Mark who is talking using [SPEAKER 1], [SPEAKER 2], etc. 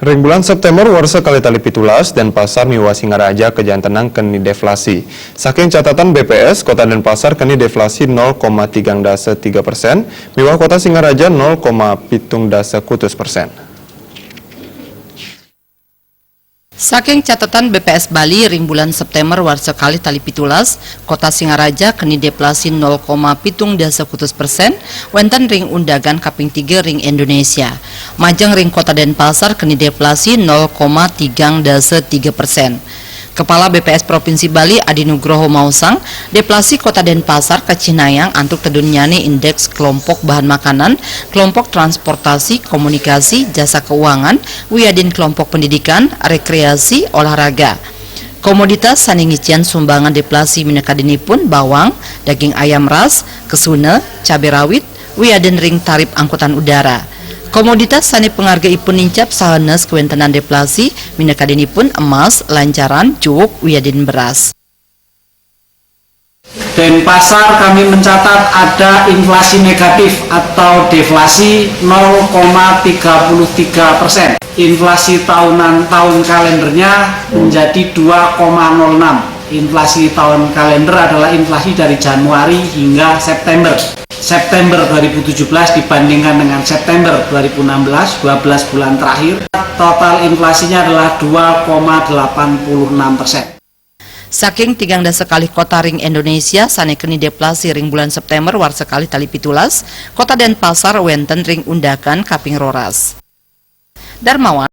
[SPEAKER 1] Ring bulan September warsa kali tali pitulas dan pasar Miwa Singaraja kejantenang keni deflasi. Saking catatan BPS, Kota Denpasar keni deflasi 0,3%, Miwa Kota Singaraja 0,7%.
[SPEAKER 2] Saking catatan BPS Bali, ring bulan September warsa kali tali pitulas, Kota Singaraja keni deflasi 0,7%, wenten ring undagan kaping 3 ring Indonesia. Majeng ring Kota Denpasar keni deflasi 0,3%. Kepala BPS Provinsi Bali Adi Nugroho Mausang, deflasi Kota Denpasar ke Cinayang antuk tedunyani indeks kelompok bahan makanan, kelompok transportasi, komunikasi, jasa keuangan, wiadin kelompok pendidikan, rekreasi, olahraga. Komoditas saningician sumbangan deflasi minekadinipun bawang, daging ayam ras, kesuna, cabai rawit, wiadin ring tarif angkutan udara. Komoditas sani penghargaipun nincap sahanes kewentenan deflasi minekadinipun emas, lancaran, cuuk, wiadin beras.
[SPEAKER 3] Denpasar kami mencatat ada inflasi negatif atau deflasi 0,33%. Inflasi tahunan tahun kalendernya menjadi 2,06. Inflasi tahun kalender adalah inflasi dari Januari hingga September. September 2017 dibandingkan dengan September 2016, 12 bulan terakhir, total inflasinya adalah 2,86%.
[SPEAKER 2] Saking 3 sekali kota ring Indonesia sane keni deflasi ring bulan September war sekali tali pitulas, Kota Denpasar wenten ring undakan kaping roras. Darmawan